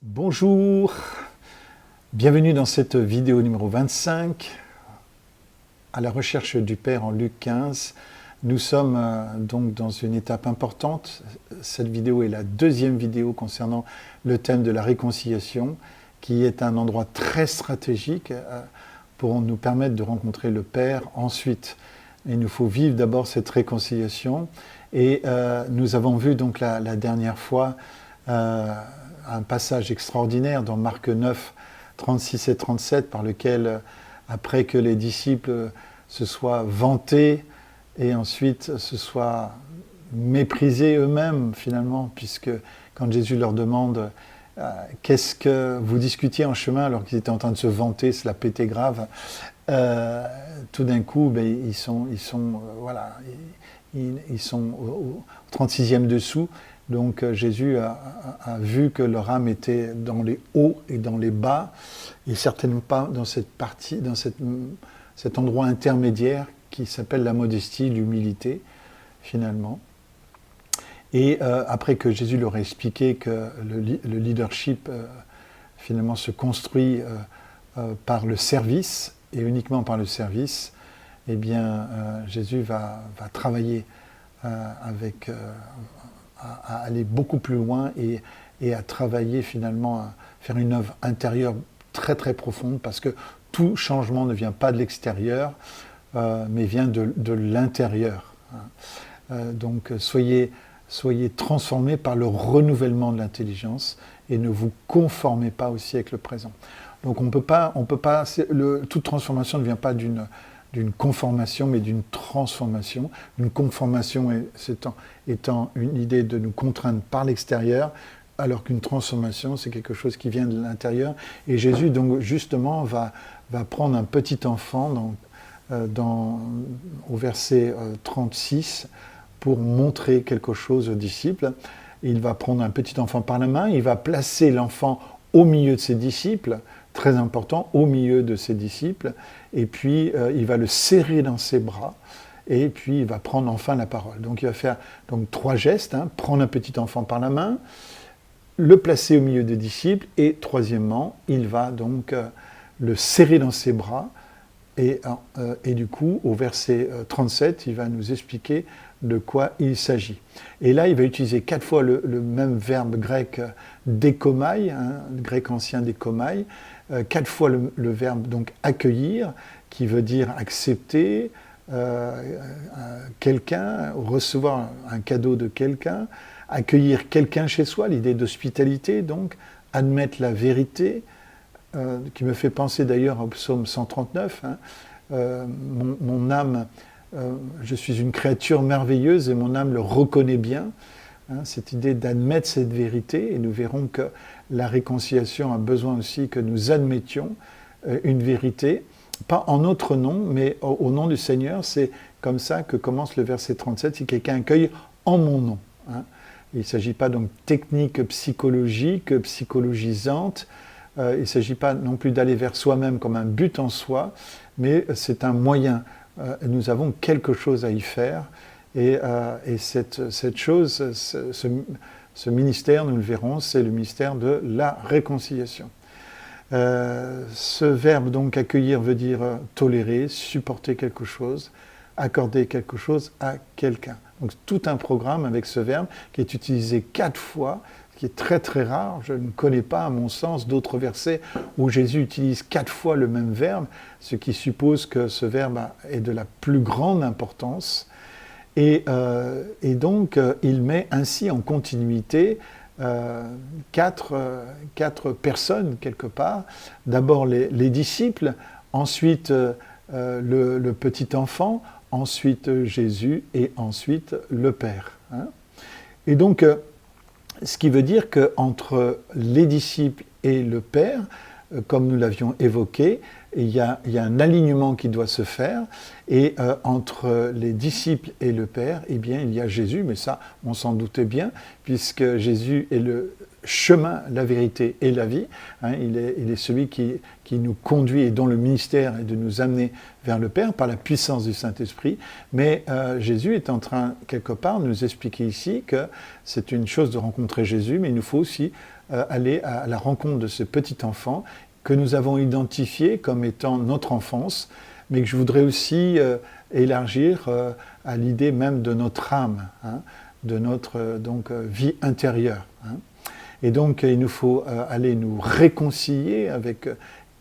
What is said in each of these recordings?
Bonjour, bienvenue dans cette vidéo numéro 25, à la recherche du Père en Luc 15. Nous sommes donc dans une étape importante. Cette vidéo est la deuxième vidéo concernant le thème de la réconciliation, qui est un endroit très stratégique pour nous permettre de rencontrer le Père ensuite. Il nous faut vivre d'abord cette réconciliation. Et nous avons vu donc la dernière fois un passage extraordinaire dans Marc 9, 36 et 37, par lequel, après que les disciples se soient vantés et ensuite se soient méprisés eux-mêmes, finalement, puisque quand Jésus leur demande qu'est-ce que vous discutiez en chemin alors qu'ils étaient en train de se vanter, cela pétait grave, tout d'un coup, ils sont au 36e dessous. Donc Jésus a vu que leur âme était dans les hauts et dans les bas, et certainement pas dans cette partie, dans cet endroit intermédiaire qui s'appelle la modestie, l'humilité, finalement. Et après que Jésus leur a expliqué que le leadership, finalement, se construit par le service, et uniquement par le service, eh bien, Jésus va travailler à aller beaucoup plus loin et à travailler finalement, à faire une œuvre intérieure très très profonde, parce que tout changement ne vient pas de l'extérieur, mais vient de l'intérieur. Donc soyez transformés par le renouvellement de l'intelligence et ne vous conformez pas au siècle présent. Donc on peut pas, toute transformation ne vient pas d'une conformation, mais d'une transformation. Une conformation étant une idée de nous contraindre par l'extérieur, alors qu'une transformation, c'est quelque chose qui vient de l'intérieur. Et Jésus, donc, justement, va prendre un petit enfant au verset 36 pour montrer quelque chose aux disciples. Il va prendre un petit enfant par la main, il va placer l'enfant au milieu de ses disciples, très important, au milieu de ses disciples, et puis il va le serrer dans ses bras, et puis il va prendre enfin la parole. Donc il va faire trois gestes, prendre un petit enfant par la main, le placer au milieu des disciples, et troisièmement, il va donc le serrer dans ses bras, et du coup, au verset 37, il va nous expliquer de quoi il s'agit. Et là, il va utiliser 4 fois le même verbe grec dékomai, le grec ancien dékomai, 4 fois le verbe donc accueillir, qui veut dire accepter quelqu'un, recevoir un cadeau de quelqu'un, accueillir quelqu'un chez soi, l'idée d'hospitalité, donc admettre la vérité, qui me fait penser d'ailleurs au psaume 139, mon âme, je suis une créature merveilleuse et mon âme le reconnaît bien, cette idée d'admettre cette vérité, et nous verrons que la réconciliation a besoin aussi que nous admettions une vérité, pas en notre nom, mais au nom du Seigneur. C'est comme ça que commence le verset 37, si quelqu'un accueille en mon nom. Il ne s'agit pas donc technique psychologique, psychologisante, il ne s'agit pas non plus d'aller vers soi-même comme un but en soi, mais c'est un moyen. Nous avons quelque chose à y faire, et cette chose, ce ministère, nous le verrons, c'est le ministère de la réconciliation. Ce verbe donc accueillir veut dire tolérer, supporter quelque chose, accorder quelque chose à quelqu'un. Donc tout un programme avec ce verbe qui est utilisé 4 fois, qui est très très rare. Je ne connais pas, à mon sens, d'autres versets où Jésus utilise 4 fois le même verbe, ce qui suppose que ce verbe est de la plus grande importance. Et donc, il met ainsi en continuité 4 personnes, quelque part. D'abord les disciples, ensuite le petit enfant, ensuite Jésus, et ensuite le Père. Et donc, ce qui veut dire qu'entre les disciples et le Père, comme nous l'avions évoqué, il y a un alignement qui doit se faire, et entre les disciples et le Père, eh bien, il y a Jésus, mais ça, on s'en doutait bien, puisque Jésus est le chemin, la vérité et la vie. Il est celui qui nous conduit et dont le ministère est de nous amener vers le Père par la puissance du Saint-Esprit. Mais Jésus est en train, quelque part, de nous expliquer ici que c'est une chose de rencontrer Jésus, mais il nous faut aussi aller à la rencontre de ce petit enfant que nous avons identifié comme étant notre enfance, mais que je voudrais aussi élargir à l'idée même de notre âme, hein, de notre vie intérieure. Hein. Et donc, il nous faut aller nous réconcilier avec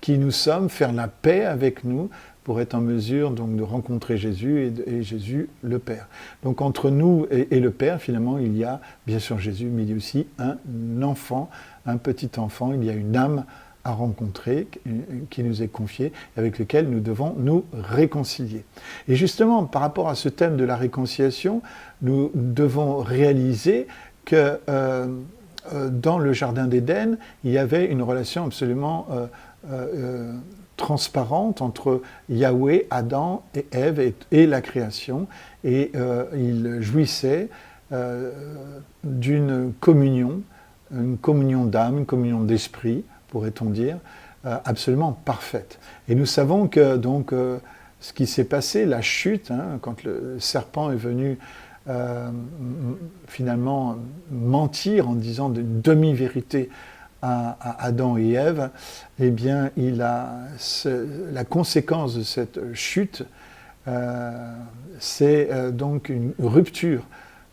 qui nous sommes, faire la paix avec nous, pour être en mesure donc, de rencontrer Jésus et Jésus le Père. Donc entre nous et le Père, finalement, il y a bien sûr Jésus, mais il y a aussi un enfant, un petit enfant, il y a une âme à rencontrer qui nous est confiée, avec lequel nous devons nous réconcilier. Et justement, par rapport à ce thème de la réconciliation, nous devons réaliser que dans le Jardin d'Éden, il y avait une relation absolument transparente entre Yahweh, Adam et Ève et la création, et ils jouissaient d'une communion, une communion d'âme, une communion d'esprit, pourrait-on dire, absolument parfaite. Et nous savons que donc ce qui s'est passé, la chute, hein, quand le serpent est venu finalement mentir en disant de demi-vérité à Adam et Ève, eh bien, la conséquence de cette chute, c'est donc une rupture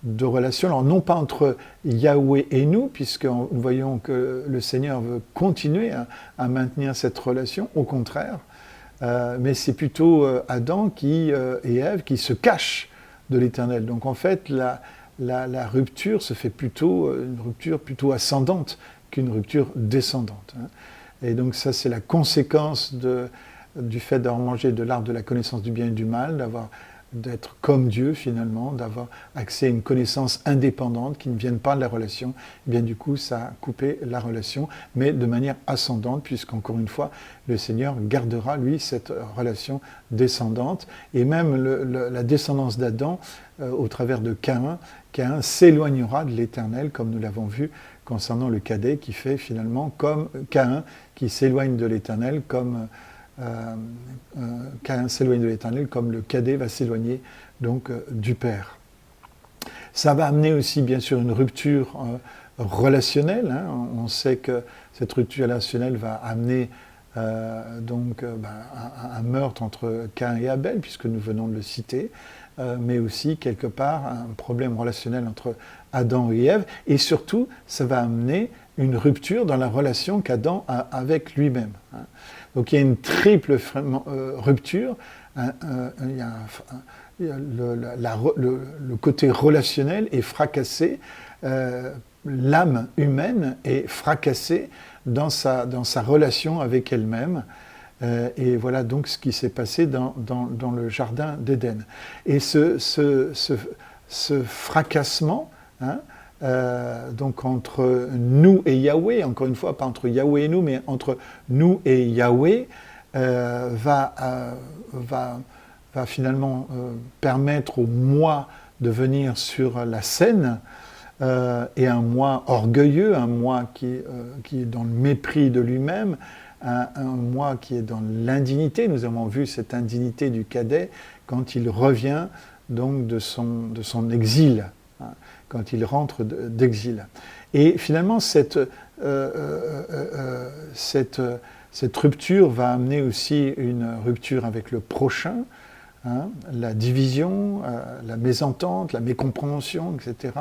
de relation. Alors, non pas entre Yahweh et nous, puisque nous voyons que le Seigneur veut continuer à maintenir cette relation, au contraire, mais c'est plutôt Adam et Ève qui se cachent de l'Éternel. Donc, en fait, la rupture se fait plutôt une rupture plutôt ascendante qu'une rupture descendante. Hein. Et donc ça, c'est la conséquence du fait d'avoir mangé de l'arbre de la connaissance du bien et du mal, d'être comme Dieu finalement, d'avoir accès à une connaissance indépendante qui ne vienne pas de la relation. Et bien du coup, ça a coupé la relation, mais de manière ascendante, puisqu'encore une fois, le Seigneur gardera, lui, cette relation descendante. Et même la descendance d'Adam, au travers de Caïn s'éloignera de l'Éternel, comme nous l'avons vu concernant le cadet qui fait finalement comme Caïn qui s'éloigne de l'Éternel, comme Caïn s'éloigne de l'Éternel, comme le cadet va s'éloigner donc du Père. Ça va amener aussi bien sûr une rupture relationnelle. Hein. On sait que cette rupture relationnelle va amener un meurtre entre Caïn et Abel, puisque nous venons de le citer, mais aussi quelque part un problème relationnel entre Adam et Ève, et surtout ça va amener une rupture dans la relation qu'Adam a avec lui-même. Hein. Donc il y a une triple rupture, il y a le côté relationnel est fracassé, l'âme humaine est fracassée dans sa relation avec elle-même. Et voilà donc ce qui s'est passé dans le Jardin d'Éden. Et ce fracassement, hein, donc entre nous et Yahweh, encore une fois, pas entre Yahweh et nous, mais entre nous et Yahweh, va finalement permettre au moi de venir sur la scène, et un moi orgueilleux, un moi qui est dans le mépris de lui-même, un moi qui est dans l'indignité. Nous avons vu cette indignité du cadet quand il revient donc de son exil, hein, quand il rentre d'exil. Et finalement, cette rupture va amener aussi une rupture avec le prochain, hein, la division, la mésentente, la mécompréhension, etc.,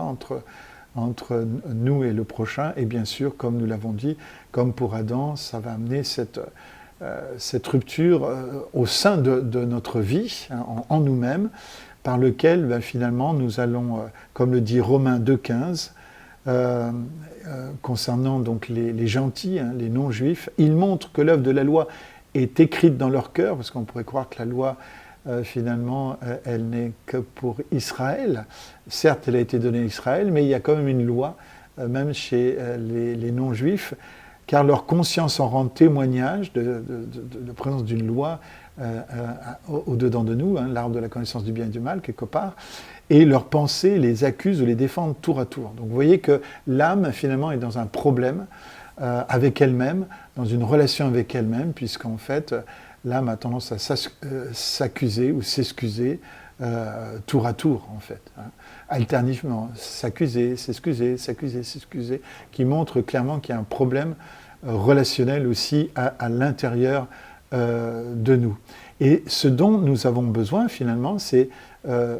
entre nous et le prochain, et bien sûr, comme nous l'avons dit, comme pour Adam, ça va amener cette rupture au sein de notre vie, hein, en nous-mêmes, par lequel finalement nous allons, comme le dit Romains 2,15, concernant donc les gentils, hein, les non-juifs, il montre que l'œuvre de la loi est écrite dans leur cœur, parce qu'on pourrait croire que la loi, finalement, elle n'est que pour Israël. Certes, elle a été donnée à Israël, mais il y a quand même une loi, même chez les non-juifs, car leur conscience en rend témoignage de présence d'une loi au-dedans de nous, hein, l'arbre de la connaissance du bien et du mal, quelque part, et leurs pensées les accusent ou les défendent tour à tour. Donc vous voyez que l'âme, finalement, est dans un problème avec elle-même, dans une relation avec elle-même, puisqu'en fait, l'âme a tendance à s'accuser ou s'excuser tour à tour, en fait, hein, alternativement, s'accuser, s'excuser, s'accuser, s'excuser, qui montre clairement qu'il y a un problème relationnel aussi à l'intérieur de nous. Et ce dont nous avons besoin, finalement, c'est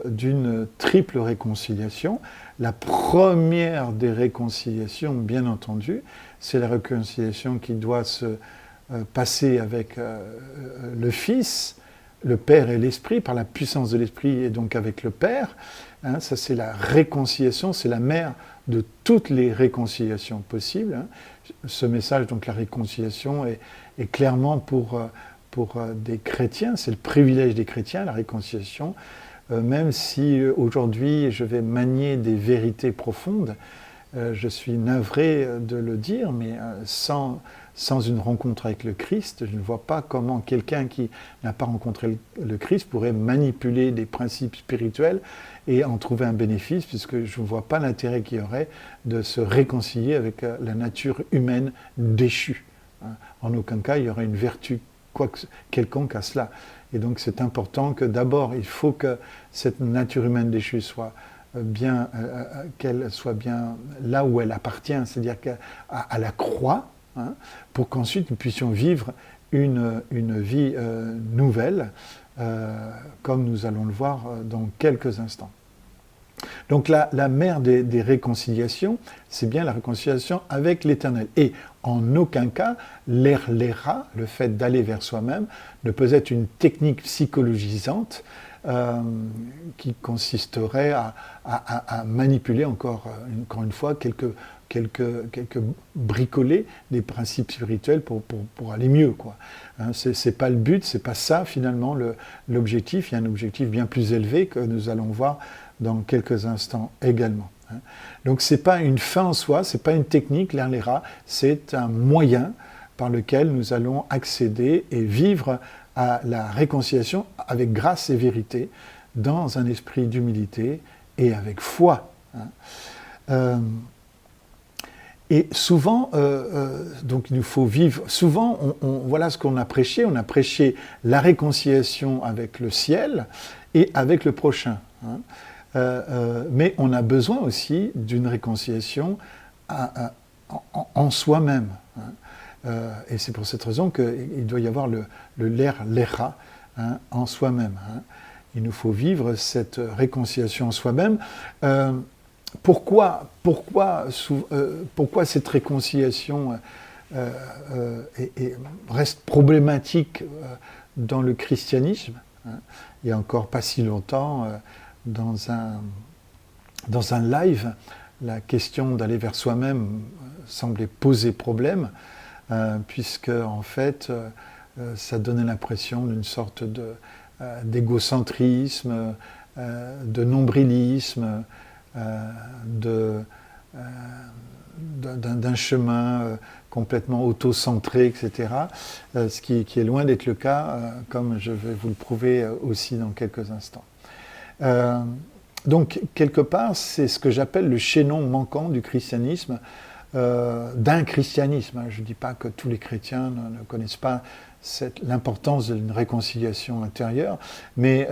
d'une triple réconciliation. La première des réconciliations, bien entendu, c'est la réconciliation qui doit se passer avec le Fils, le Père et l'Esprit, par la puissance de l'Esprit et donc avec le Père. Hein, ça, c'est la réconciliation, c'est la mère de toutes les réconciliations possibles. Hein. Ce message, donc la réconciliation, est clairement pour des chrétiens, c'est le privilège des chrétiens, la réconciliation, même si aujourd'hui je vais manier des vérités profondes, je suis navré de le dire, mais sans une rencontre avec le Christ, je ne vois pas comment quelqu'un qui n'a pas rencontré le Christ pourrait manipuler des principes spirituels et en trouver un bénéfice, puisque je ne vois pas l'intérêt qu'il y aurait de se réconcilier avec la nature humaine déchue. En aucun cas, il y aurait une vertu quelconque à cela. Et donc c'est important que d'abord, il faut que cette nature humaine déchue soit bien, qu'elle soit bien là où elle appartient, c'est-à-dire à la croix, hein, pour qu'ensuite nous puissions vivre une vie nouvelle, comme nous allons le voir dans quelques instants. Donc la mère des réconciliations, c'est bien la réconciliation avec l'Éternel. Et en aucun cas, l'erléra, le fait d'aller vers soi-même, ne peut être une technique psychologisante qui consisterait à manipuler encore une fois quelques bricoler des principes spirituels pour aller mieux, quoi. Hein, c'est pas le but, c'est pas ça finalement l'objectif. Il y a un objectif bien plus élevé que nous allons voir dans quelques instants également. Hein. Donc c'est pas une fin en soi, c'est pas une technique, l'erléra, c'est un moyen par lequel nous allons accéder et vivre à la réconciliation avec grâce et vérité, dans un esprit d'humilité et avec foi. Hein. Et souvent, donc il nous faut vivre, souvent, voilà ce qu'on a prêché, on a prêché la réconciliation avec le ciel et avec le prochain. Hein. Mais on a besoin aussi d'une réconciliation en soi-même. Hein. Et c'est pour cette raison qu'il doit y avoir le l'era, hein, en soi-même. Hein. Il nous faut vivre cette réconciliation en soi-même. Pourquoi cette réconciliation reste problématique dans le christianisme, hein. Il n'y a encore pas si longtemps, dans un live, la question d'aller vers soi-même semblait poser problème, puisque en fait, ça donnait l'impression d'une sorte d'égocentrisme, de nombrilisme, d'un chemin complètement auto-centré, etc. Ce qui est loin d'être le cas, comme je vais vous le prouver aussi dans quelques instants. Donc, quelque part, c'est ce que j'appelle le chaînon manquant du christianisme, d'un christianisme. Je ne dis pas que tous les chrétiens ne connaissent pas l'importance d'une réconciliation intérieure, mais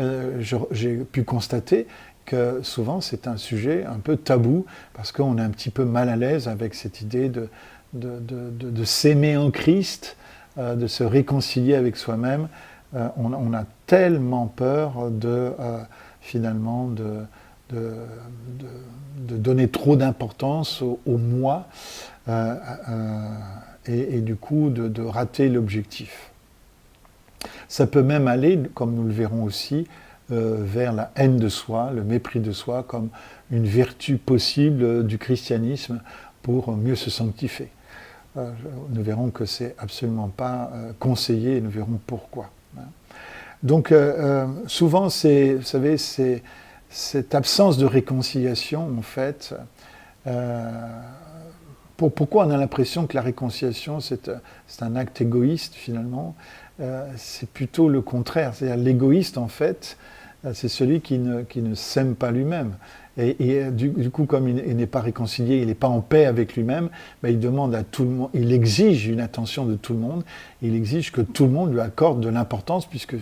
j'ai pu constater que souvent c'est un sujet un peu tabou, parce qu'on est un petit peu mal à l'aise avec cette idée de s'aimer en Christ, de se réconcilier avec soi-même. On a tellement peur finalement de donner trop d'importance au moi et du coup de rater l'objectif. Ça peut même aller, comme nous le verrons aussi, vers la haine de soi, le mépris de soi, comme une vertu possible du christianisme pour mieux se sanctifier. Nous verrons que c'est absolument pas conseillé et nous verrons pourquoi. Donc souvent, vous savez, c'est cette absence de réconciliation, en fait, pourquoi on a l'impression que la réconciliation, c'est un acte égoïste, finalement? C'est plutôt le contraire. C'est-à-dire l'égoïste, en fait, c'est celui qui ne s'aime pas lui-même. Et du coup, comme il n'est pas réconcilié, il n'est pas en paix avec lui-même, ben, il demande à tout le monde, il exige une attention de tout le monde, il exige que tout le monde lui accorde de l'importance, puisque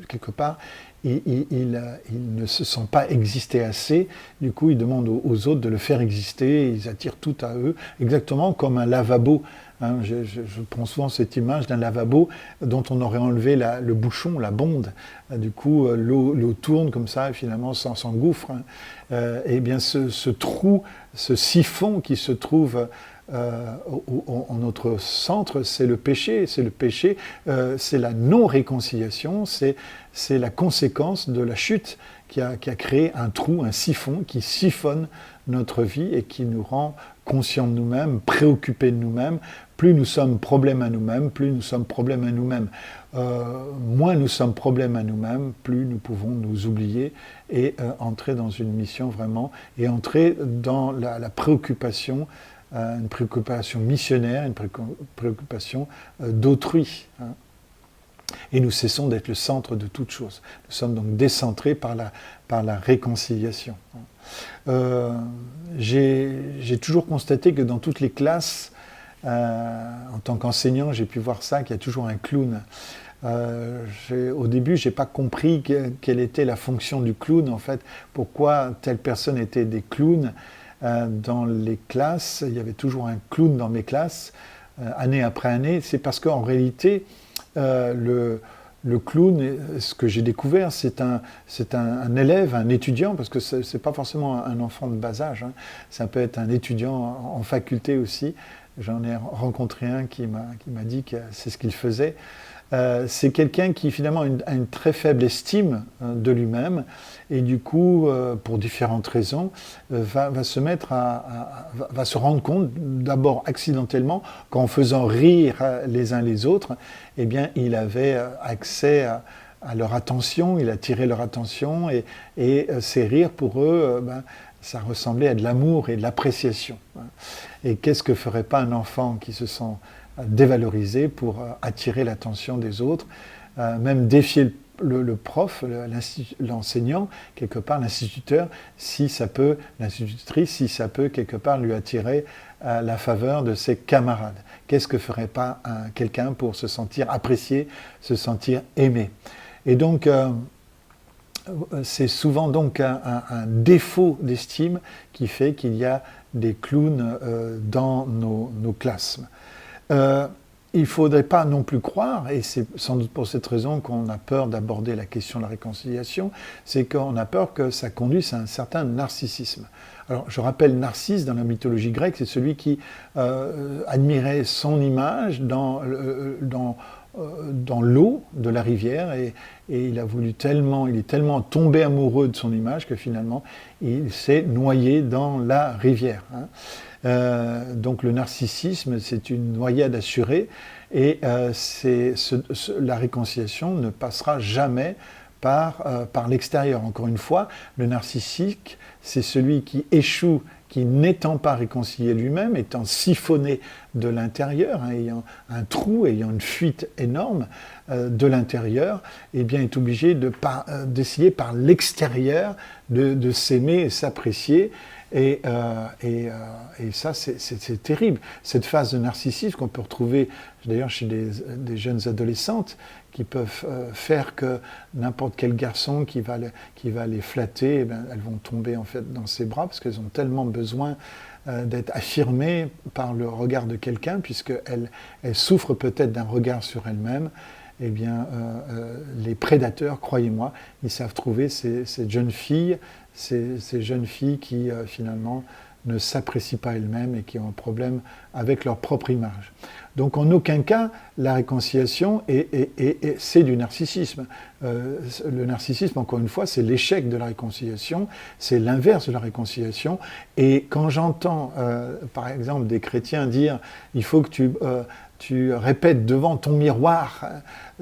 quelque part, il ne se sent pas exister assez. Du coup, il demande aux autres de le faire exister, ils attirent tout à eux, exactement comme un lavabo. Hein, je prends souvent cette image d'un lavabo dont on aurait enlevé le bouchon, la bonde. Du coup, l'eau tourne comme ça et finalement s'engouffre. Hein. Et bien ce trou, ce siphon qui se trouve en notre centre, c'est le péché. C'est le péché, c'est la non-réconciliation, c'est la conséquence de la chute qui a créé un trou, un siphon qui siphonne notre vie et qui nous rend conscients de nous-mêmes, préoccupés de nous-mêmes. Plus nous sommes problème à nous-mêmes, plus nous sommes problème à nous-mêmes. Moins nous sommes problème à nous-mêmes, plus nous pouvons nous oublier et entrer dans une mission vraiment, et entrer dans la préoccupation, une préoccupation missionnaire, une préoccupation d'autrui. Hein. Et nous cessons d'être le centre de toute chose. Nous sommes donc décentrés par la réconciliation. J'ai toujours constaté que dans toutes les classes, en tant qu'enseignant, j'ai pu voir ça, qu'il y a toujours un clown. Au début, je n'ai pas compris quelle était la fonction du clown, en fait, pourquoi telle personne était des clowns dans les classes. Il y avait toujours un clown dans mes classes, année après année. C'est parce qu'en réalité, le clown, ce que j'ai découvert, c'est un élève, un étudiant, parce que ce n'est pas forcément un enfant de bas âge, hein. Ça peut être un étudiant en faculté aussi. J'en ai rencontré un qui m'a dit que c'est ce qu'il faisait. C'est quelqu'un qui finalement a une très faible estime de lui-même et du coup, pour différentes raisons, va se rendre compte, d'abord accidentellement, qu'en faisant rire les uns les autres, eh bien, il avait accès à leur attention, il attirait leur attention et ces rires pour eux, ça ressemblait à de l'amour et de l'appréciation. Et qu'est-ce que ferait pas un enfant qui se sent dévalorisé pour attirer l'attention des autres, même défier le prof, l'enseignant, quelque part l'instituteur, si ça peut, l'institutrice, si ça peut quelque part lui attirer la faveur de ses camarades. Qu'est-ce que ferait pas quelqu'un pour se sentir apprécié, se sentir aimé? Et donc, c'est souvent donc un défaut d'estime qui fait qu'il y a des clowns dans nos classes. Il ne faudrait pas non plus croire, et c'est sans doute pour cette raison qu'on a peur d'aborder la question de la réconciliation, c'est qu'on a peur que ça conduise à un certain narcissisme. Alors je rappelle, Narcisse dans la mythologie grecque, c'est celui qui admirait son image dans l'eau de la rivière et il est tellement tombé amoureux de son image que finalement il s'est noyé dans la rivière. Hein. Donc le narcissisme, c'est une noyade assurée et la réconciliation ne passera jamais par l'extérieur. Encore une fois, le narcissique, c'est celui qui échoue, qui n'étant pas réconcilié lui-même, étant siphonné de l'intérieur, hein, ayant un trou, ayant une fuite énorme de l'intérieur, eh bien est obligé d'essayer par l'extérieur de s'aimer et s'apprécier. Et ça, c'est terrible. Cette phase de narcissisme qu'on peut retrouver d'ailleurs chez des jeunes adolescentes qui peuvent faire que n'importe quel garçon qui va les flatter, eh bien, elles vont tomber en fait dans ses bras parce qu'elles ont tellement besoin d'être affirmées par le regard de quelqu'un, puisqu'elles souffrent peut-être d'un regard sur elles-mêmes. Eh bien, les prédateurs, croyez-moi, ils savent trouver ces jeunes filles, ces jeunes filles qui finalement ne s'apprécient pas elles-mêmes et qui ont un problème avec leur propre image. Donc en aucun cas, la réconciliation, c'est du narcissisme. Le narcissisme, encore une fois, c'est l'échec de la réconciliation, c'est l'inverse de la réconciliation. Et quand j'entends, par exemple, des chrétiens dire « il faut que tu répètes devant ton miroir,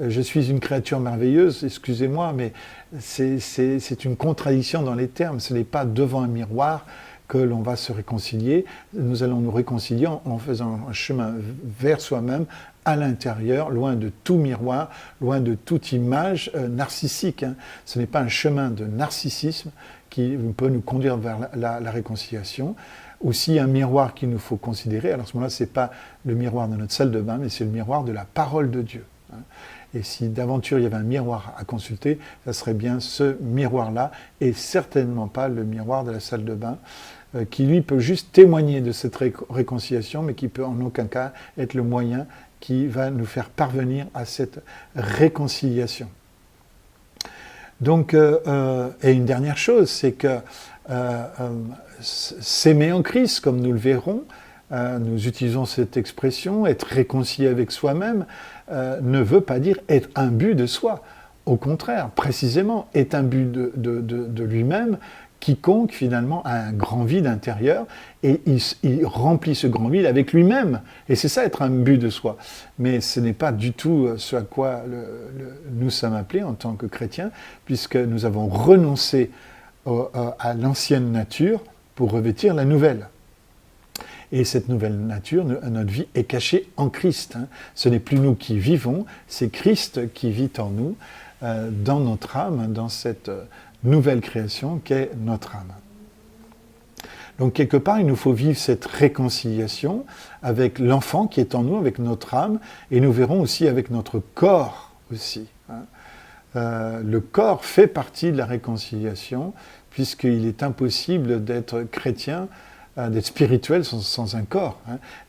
je suis une créature merveilleuse », excusez-moi, mais c'est une contradiction dans les termes. Ce n'est pas devant un miroir que l'on va se réconcilier. Nous allons nous réconcilier en faisant un chemin vers soi-même, à l'intérieur, loin de tout miroir, loin de toute image narcissique. Ce n'est pas un chemin de narcissisme qui peut nous conduire vers la réconciliation. Aussi un miroir qu'il nous faut considérer, alors à ce moment-là, ce n'est pas le miroir de notre salle de bain, mais c'est le miroir de la parole de Dieu. Et si d'aventure il y avait un miroir à consulter, ça serait bien ce miroir-là, et certainement pas le miroir de la salle de bain, qui lui peut juste témoigner de cette réconciliation, mais qui peut en aucun cas être le moyen qui va nous faire parvenir à cette réconciliation. Donc, et une dernière chose, c'est que s'aimer en Christ, comme nous le verrons, nous utilisons cette expression, être réconcilié avec soi-même, ne veut pas dire être imbu de soi. Au contraire, précisément, est imbu de lui-même. Quiconque, finalement, a un grand vide intérieur et il remplit ce grand vide avec lui-même. Et c'est ça, être imbu de soi. Mais ce n'est pas du tout ce à quoi nous sommes appelés en tant que chrétiens, puisque nous avons renoncé à l'ancienne nature pour revêtir la nouvelle. Et cette nouvelle nature, notre vie est cachée en Christ. Ce n'est plus nous qui vivons, c'est Christ qui vit en nous, dans notre âme, dans cette nouvelle création qu'est notre âme. Donc quelque part, il nous faut vivre cette réconciliation avec l'enfant qui est en nous, avec notre âme, et nous verrons aussi avec notre corps aussi. Le corps fait partie de la réconciliation, puisqu'il est impossible d'être chrétien, d'être spirituel sans un corps.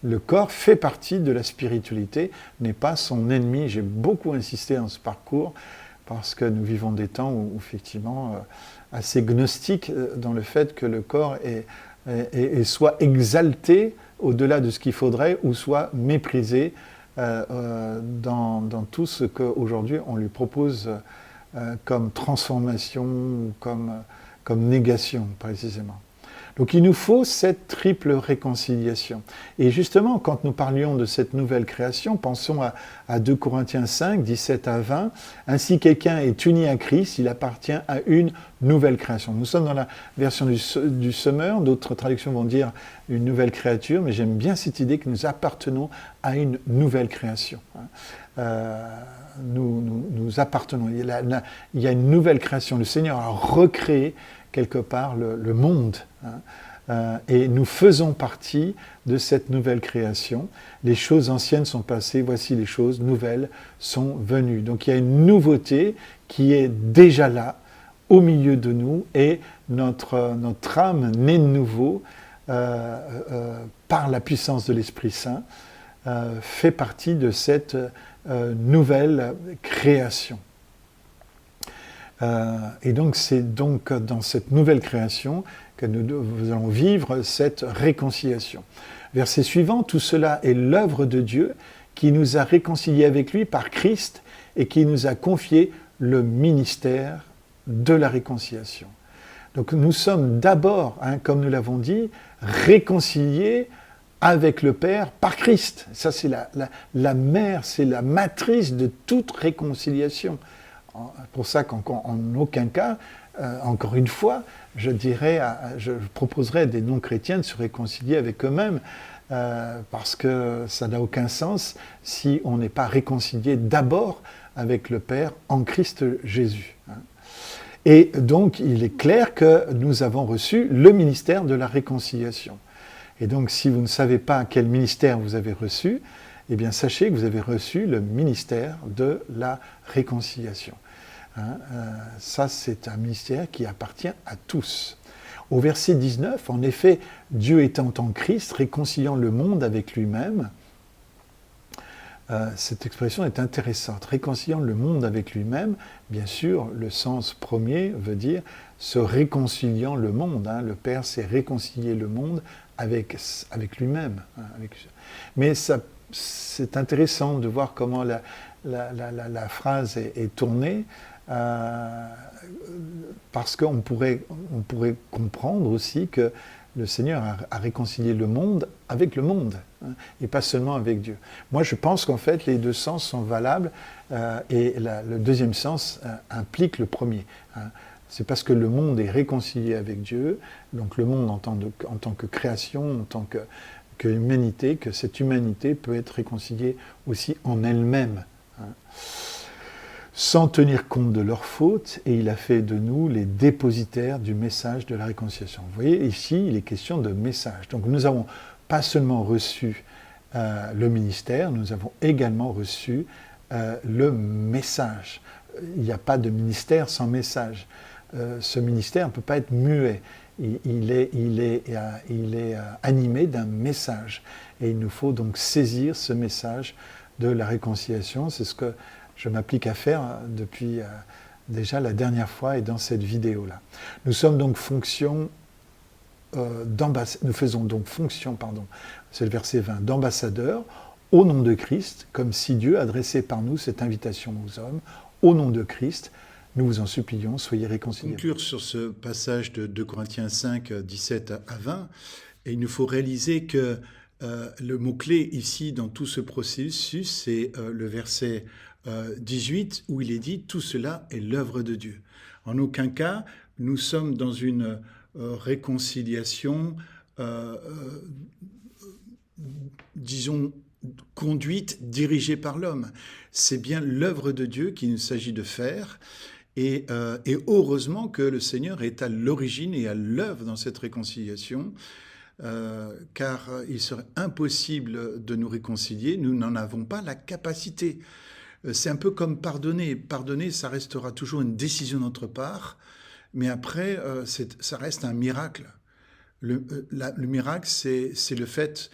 Le corps fait partie de la spiritualité, n'est pas son ennemi. J'ai beaucoup insisté dans ce parcours, parce que nous vivons des temps où effectivement, assez gnostiques dans le fait que le corps est soit exalté au-delà de ce qu'il faudrait, ou soit méprisé dans tout ce qu'aujourd'hui on lui propose comme transformation, ou comme négation précisément. Donc il nous faut cette triple réconciliation. Et justement, quand nous parlions de cette nouvelle création, pensons à 2 Corinthiens 5, 17 à 20. « Ainsi quelqu'un est uni à Christ, il appartient à une nouvelle création. » Nous sommes dans la version du Summer, d'autres traductions vont dire une nouvelle créature, mais j'aime bien cette idée que nous appartenons à une nouvelle création. Nous appartenons, il y a une nouvelle création. Le Seigneur a recréé quelque part le monde. Et nous faisons partie de cette nouvelle création. Les choses anciennes sont passées, voici les choses nouvelles sont venues. Donc il y a une nouveauté qui est déjà là, au milieu de nous, et notre âme née de nouveau, par la puissance de l'Esprit Saint, fait partie de cette nouvelle création. Et donc c'est donc dans cette nouvelle création que nous allons vivre cette réconciliation. Verset suivant, tout cela est l'œuvre de Dieu qui nous a réconciliés avec lui par Christ et qui nous a confié le ministère de la réconciliation. Donc nous sommes d'abord, comme nous l'avons dit, réconciliés avec le Père par Christ. Ça c'est la mère, c'est la matrice de toute réconciliation. Pour ça qu'en aucun cas, encore une fois, je proposerais à des non-chrétiens de se réconcilier avec eux-mêmes, parce que ça n'a aucun sens si on n'est pas réconcilié d'abord avec le Père en Christ Jésus. Et donc, il est clair que nous avons reçu le ministère de la réconciliation. Et donc, si vous ne savez pas quel ministère vous avez reçu, eh bien, sachez que vous avez reçu le ministère de la réconciliation. Ça, c'est un ministère qui appartient à tous. Au verset 19, en effet, Dieu étant en Christ, réconciliant le monde avec lui-même, cette expression est intéressante. Réconciliant le monde avec lui-même, bien sûr, le sens premier veut dire se réconciliant le monde. Le Père s'est réconcilié le monde avec lui-même. Mais c'est intéressant de voir comment la phrase est tournée, parce qu'on pourrait comprendre aussi que le Seigneur a réconcilié le monde avec le monde, et pas seulement avec Dieu. Moi, je pense qu'en fait, les deux sens sont valables, et le deuxième sens implique le premier. c'est parce que le monde est réconcilié avec Dieu, donc le monde en tant que création, en tant que humanité, que cette humanité peut être réconciliée aussi en elle-même, hein, sans tenir compte de leurs fautes, et il a fait de nous les dépositaires du message de la réconciliation. Vous voyez, ici, il est question de message. Donc nous avons pas seulement reçu le ministère, nous avons également reçu le message. Il n'y a pas de ministère sans message. Ce ministère ne peut pas être muet. Il est animé d'un message. Et il nous faut donc saisir ce message de la réconciliation. C'est ce que je m'applique à faire depuis déjà la dernière fois et dans cette vidéo-là. Nous sommes donc nous faisons donc fonction, c'est le verset 20, d'ambassadeurs au nom de Christ, comme si Dieu adressait par nous cette invitation aux hommes, au nom de Christ, nous vous en supplions, soyez réconciliés. Conclure sur ce passage de 2 Corinthiens 5, 17 à 20, et il nous faut réaliser que le mot-clé ici dans tout ce processus, c'est le verset 18 où il est dit « Tout cela est l'œuvre de Dieu ». En aucun cas, nous sommes dans une réconciliation, disons, conduite, dirigée par l'homme. C'est bien l'œuvre de Dieu qu'il s'agit de faire. Et heureusement que le Seigneur est à l'origine et à l'œuvre dans cette réconciliation, car il serait impossible de nous réconcilier, nous n'en avons pas la capacité. C'est un peu comme pardonner. Pardonner, ça restera toujours une décision de notre part, mais après, ça reste un miracle. Le miracle, c'est le fait,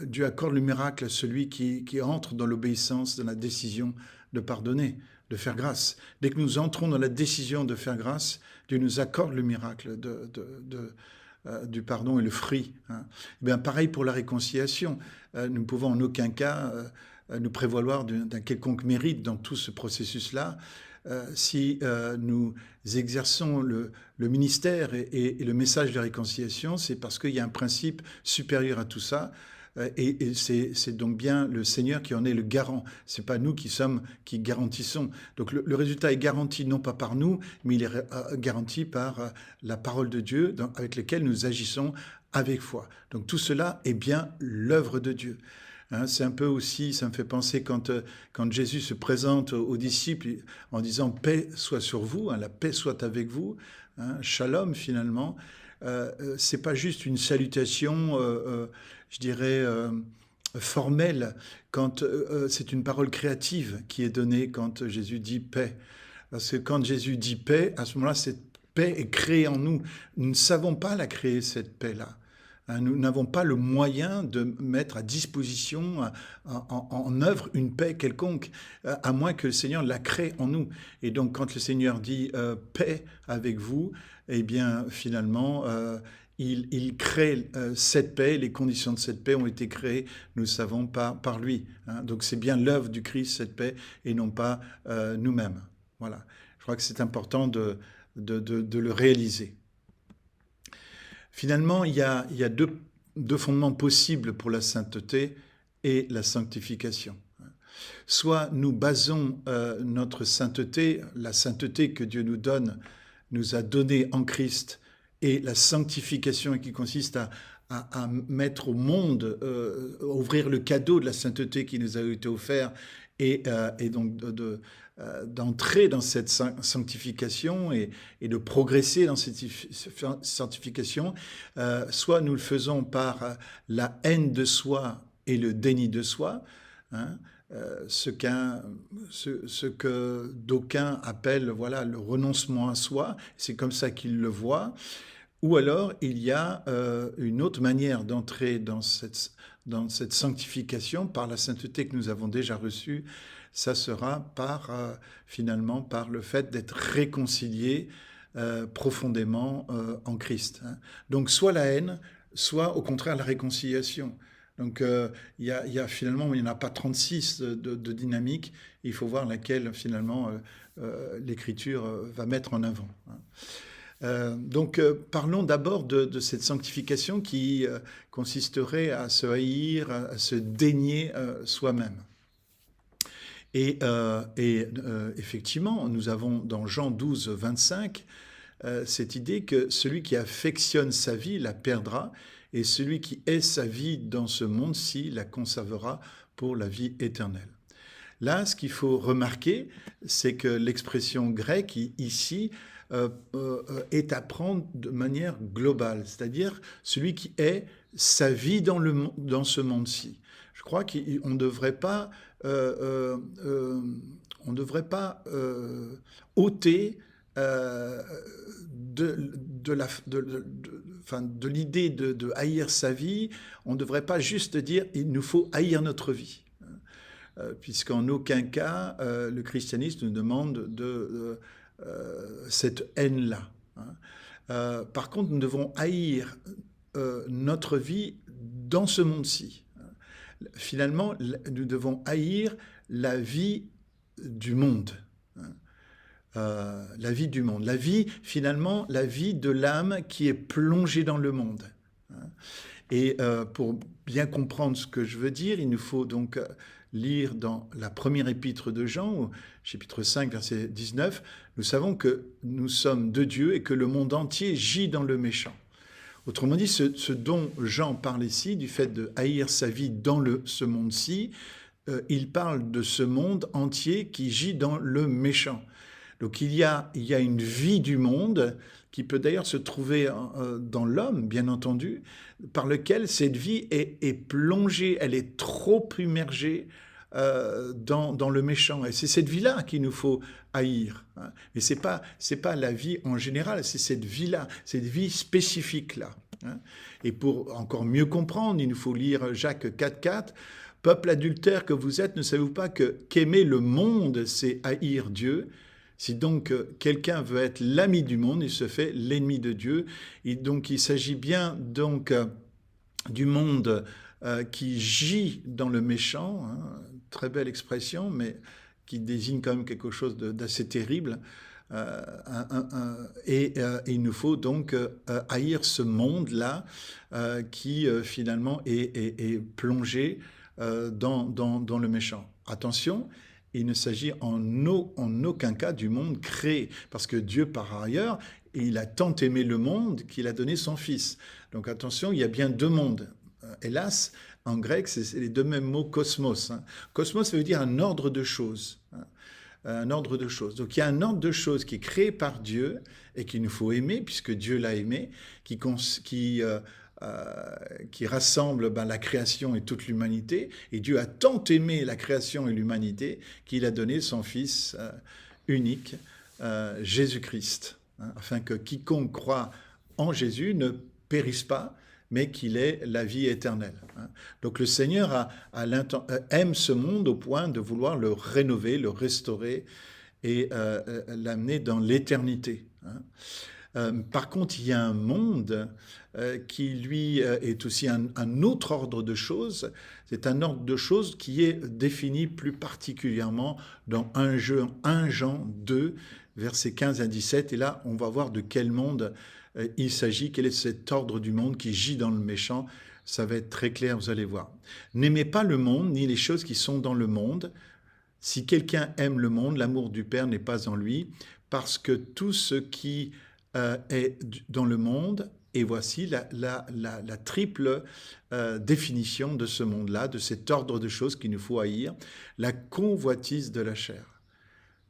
Dieu accorde le miracle à celui qui entre dans l'obéissance, dans la décision de pardonner, de faire grâce. Dès que nous entrons dans la décision de faire grâce, Dieu nous accorde le miracle du pardon et le fruit. Hein. Et bien, pareil pour la réconciliation. Nous ne pouvons en aucun cas nous prévaloir d'un quelconque mérite dans tout ce processus-là. Si nous exerçons le ministère et le message de la réconciliation, c'est parce qu'il y a un principe supérieur à tout ça. Et c'est donc bien le Seigneur qui en est le garant. C'est pas nous qui garantissons. Donc le résultat est garanti non pas par nous, mais il est garanti par la parole de Dieu avec laquelle nous agissons avec foi. Donc tout cela est bien l'œuvre de Dieu. Hein, c'est un peu aussi, ça me fait penser quand Jésus se présente aux disciples en disant « paix soit sur vous, hein, la paix soit avec vous hein, », shalom finalement. C'est pas juste une salutation, je dirais, formelle, quand c'est une parole créative qui est donnée quand Jésus dit paix. Parce que quand Jésus dit paix, à ce moment-là, cette paix est créée en nous. Nous ne savons pas la créer, cette paix-là. Nous n'avons pas le moyen de mettre à disposition, en œuvre, une paix quelconque, à moins que le Seigneur la crée en nous. Et donc, quand le Seigneur dit « paix avec vous », eh bien, finalement, il crée cette paix. Les conditions de cette paix ont été créées, nous ne savons pas, par lui. Hein. Donc, c'est bien l'œuvre du Christ, cette paix, et non pas nous-mêmes. Voilà. Je crois que c'est important de le réaliser. Finalement, il y a deux fondements possibles pour la sainteté et la sanctification. Soit nous basons notre sainteté, la sainteté que Dieu nous a donnée en Christ, et la sanctification qui consiste à mettre au monde, ouvrir le cadeau de la sainteté qui nous a été offert, et donc d'entrer dans cette sanctification et de progresser dans cette sanctification, soit nous le faisons par la haine de soi et le déni de soi, hein, ce que d'aucuns appellent voilà, le renoncement à soi, c'est comme ça qu'ils le voient. Ou alors, il y a une autre manière d'entrer dans cette sanctification par la sainteté que nous avons déjà reçue. Ça sera finalement par le fait d'être réconcilié profondément en Christ. Hein. Donc, soit la haine, soit au contraire la réconciliation. Donc, il y a finalement, il n'y en a pas 36 de dynamique. Il faut voir laquelle, finalement, l'Écriture va mettre en avant. Hein. Donc, parlons d'abord de cette sanctification qui consisterait à se haïr, à se dénier soi-même. Et effectivement, nous avons dans Jean 12, 25, cette idée que celui qui affectionne sa vie la perdra, et celui qui hait sa vie dans ce monde-ci la conservera pour la vie éternelle. Là, ce qu'il faut remarquer, c'est que l'expression grecque ici est à prendre de manière globale, c'est-à-dire celui qui hait sa vie dans ce monde-ci. Je crois qu'on ne devrait pas, ôter de l'idée de haïr sa vie. On ne devrait pas juste dire il nous faut haïr notre vie. Puisqu'en aucun cas le christianisme nous demande cette haine-là. Par contre, nous devons haïr notre vie dans ce monde-ci. Finalement, nous devons haïr la vie du monde. La vie du monde. La vie, finalement, la vie de l'âme qui est plongée dans le monde. Et pour bien comprendre ce que je veux dire, il nous faut donc lire dans la première épître de Jean, chapitre 5, verset 19, nous savons que nous sommes de Dieu et que le monde entier gît dans le méchant. Autrement dit, ce dont Jean parle ici, du fait de haïr sa vie dans ce monde-ci, il parle de ce monde entier qui gît dans le méchant. Donc il y a une vie du monde qui peut d'ailleurs se trouver dans l'homme, bien entendu, par lequel cette vie est plongée, elle est trop immergée dans le méchant. Et c'est cette vie-là qu'il nous faut haïr. Mais c'est pas la vie en général, c'est cette vie-là, cette vie spécifique-là. Et pour encore mieux comprendre, il nous faut lire Jacques 4,4. « Peuple adultère que vous êtes, ne savez-vous pas qu'aimer le monde, c'est haïr Dieu ? Si donc quelqu'un veut être l'ami du monde, il se fait l'ennemi de Dieu. » Et donc il s'agit bien donc du monde qui gît dans le méchant, très belle expression, mais qui désigne quand même quelque chose d'assez terrible. Et il nous faut donc haïr ce monde-là qui finalement est plongé dans le méchant. Attention, il ne s'agit en aucun cas du monde créé, parce que Dieu, par ailleurs, il a tant aimé le monde qu'il a donné son Fils. Donc attention, il y a bien deux mondes. Hélas, en grec, c'est les deux mêmes mots cosmos. Cosmos, ça veut dire un ordre de choses. Un ordre de choses. Donc il y a un ordre de choses qui est créé par Dieu et qu'il nous faut aimer, puisque Dieu l'a aimé, qui rassemble la création et toute l'humanité. Et Dieu a tant aimé la création et l'humanité qu'il a donné son Fils unique, Jésus-Christ, afin que quiconque croit en Jésus ne périsse pas, mais qu'il ait la vie éternelle. Donc le Seigneur aime ce monde au point de vouloir le rénover, le restaurer et l'amener dans l'éternité. Par contre, il y a un monde qui, lui, est aussi un autre ordre de choses. C'est un ordre de choses qui est défini plus particulièrement dans 1 Jean 2, versets 15 à 17. Et là, on va voir de quel monde il s'agit, quel est cet ordre du monde qui gît dans le méchant. Ça va être très clair, vous allez voir. N'aimez pas le monde, ni les choses qui sont dans le monde. Si quelqu'un aime le monde, l'amour du Père n'est pas en lui, parce que tout ce qui est dans le monde, et voici la triple définition de ce monde-là, de cet ordre de choses qu'il nous faut haïr, la convoitise de la chair.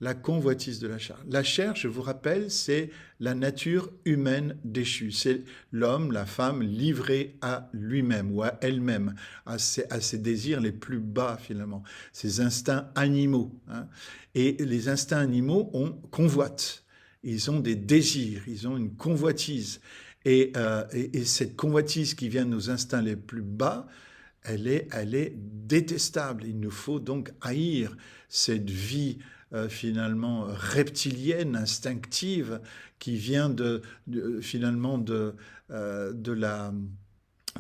La convoitise de la chair. La chair, je vous rappelle, c'est la nature humaine déchue. C'est l'homme, la femme livrée à lui-même ou à elle-même, à ses désirs les plus bas finalement, ses instincts animaux. Et les instincts animaux convoitent. Ils ont des désirs, ils ont une convoitise. Et cette convoitise qui vient de nos instincts les plus bas, elle est détestable. Il nous faut donc haïr cette vie finalement reptilienne, instinctive, qui vient finalement de la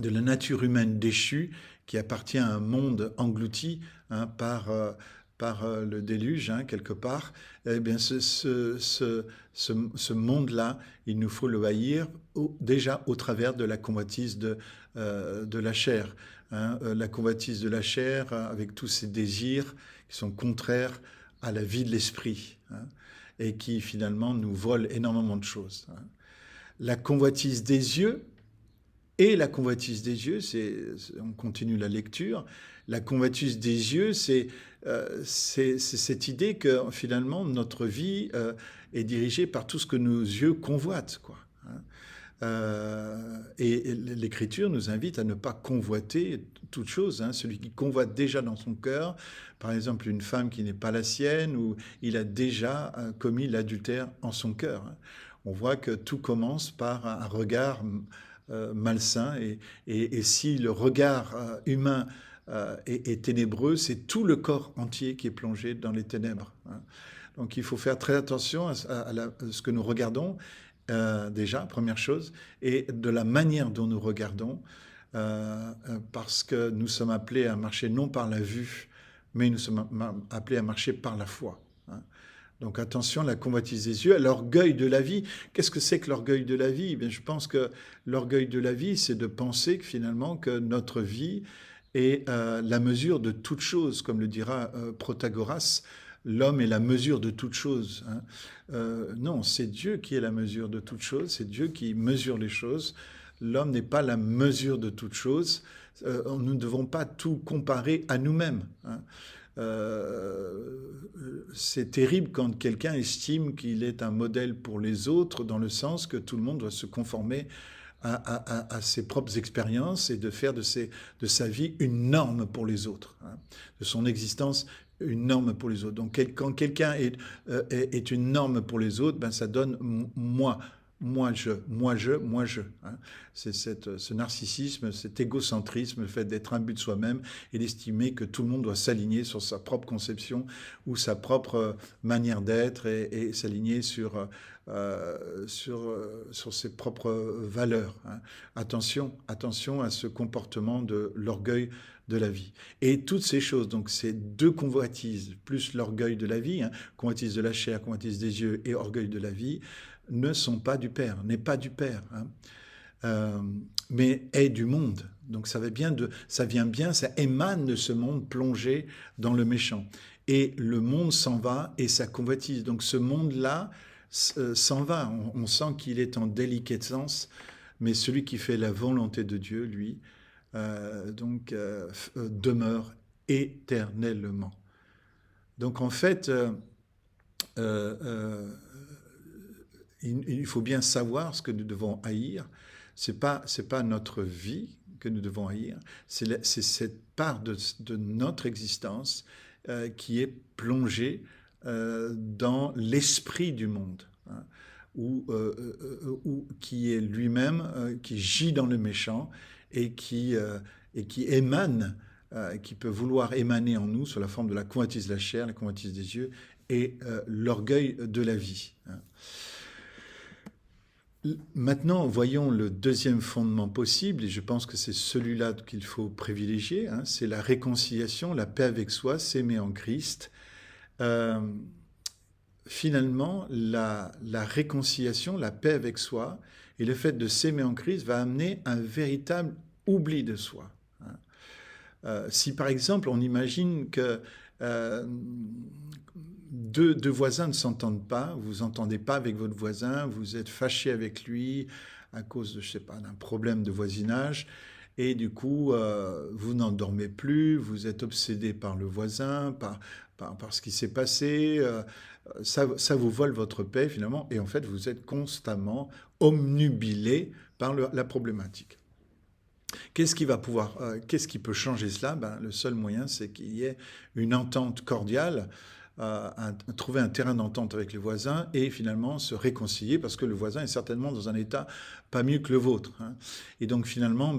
nature humaine déchue, qui appartient à un monde englouti par le déluge, quelque part. Eh bien, ce monde-là, il nous faut le haïr déjà au travers de la convoitise de la chair. La convoitise de la chair avec tous ses désirs qui sont contraires à la vie de l'esprit. et qui finalement nous vole énormément de choses. La convoitise des yeux, et la convoitise des yeux, on continue la lecture, la convoitise des yeux, c'est cette idée que finalement notre vie est dirigée par tout ce que nos yeux convoitent, quoi. Et l'Écriture nous invite à ne pas convoiter toute chose. Celui qui convoite déjà dans son cœur, par exemple une femme qui n'est pas la sienne, ou il a déjà commis l'adultère en son cœur. On voit que tout commence par un regard malsain, et si le regard humain est ténébreux, c'est tout le corps entier qui est plongé dans les ténèbres. Donc il faut faire très attention à ce que nous regardons, déjà, première chose, et de la manière dont nous regardons, parce que nous sommes appelés à marcher non par la vue, mais nous sommes appelés à marcher par la foi. Donc attention, la convoitise des yeux, l'orgueil de la vie. Qu'est-ce que c'est que l'orgueil de la vie? Eh bien, je pense que l'orgueil de la vie, c'est de penser que finalement que notre vie est la mesure de toute chose, comme le dira Protagoras. L'homme est la mesure de toute chose. Non, c'est Dieu qui est la mesure de toute chose, c'est Dieu qui mesure les choses. L'homme n'est pas la mesure de toute chose. Nous ne devons pas tout comparer à nous-mêmes. C'est terrible quand quelqu'un estime qu'il est un modèle pour les autres, dans le sens que tout le monde doit se conformer à ses propres expériences et de faire de sa vie une norme pour les autres, de son existence une norme pour les autres. Donc quand quelqu'un est une norme pour les autres, ben ça donne moi, je. C'est ce narcissisme, cet égocentrisme, le fait d'être imbu de soi-même et d'estimer que tout le monde doit s'aligner sur sa propre conception ou sa propre manière d'être et s'aligner sur ses propres valeurs. Attention à ce comportement de l'orgueil de la vie. Et toutes ces choses, donc ces deux convoitises, plus l'orgueil de la vie, convoitise de la chair, convoitise des yeux et orgueil de la vie, ne sont pas du Père, n'est pas du Père, mais est du monde. Donc ça vient bien, ça émane de ce monde plongé dans le méchant. Et le monde s'en va et ça convoitise. Donc ce monde-là s'en va. On sent qu'il est en déliquescence, mais celui qui fait la volonté de Dieu, lui, demeure éternellement. Donc en fait, il faut bien savoir ce que nous devons haïr. C'est pas notre vie que nous devons haïr, c'est cette part de notre existence qui est plongée dans l'esprit du monde, ou qui est lui-même, qui gît dans le méchant et qui émane, qui peut vouloir émaner en nous sous la forme de la convoitise de la chair, la convoitise des yeux et l'orgueil de la vie. Maintenant, voyons le deuxième fondement possible, et je pense que c'est celui-là qu'il faut privilégier, c'est la réconciliation, la paix avec soi, s'aimer en Christ. Finalement, la réconciliation, la paix avec soi, et le fait de s'aimer en Christ va amener un véritable oubli de soi. Si par exemple on imagine que deux voisins ne s'entendent pas, vous n'entendez pas avec votre voisin, vous êtes fâché avec lui à cause de, je sais pas, d'un problème de voisinage, et du coup, vous n'en dormez plus, vous êtes obsédé par le voisin, par ce qui s'est passé, ça vous vole votre paix finalement, et en fait, vous êtes constamment omnubilé par la problématique. Qu'est-ce qui peut changer cela? Le seul moyen, c'est qu'il y ait une entente cordiale, trouver un terrain d'entente avec les voisins et finalement se réconcilier parce que le voisin est certainement dans un état pas mieux que le vôtre. Et donc finalement,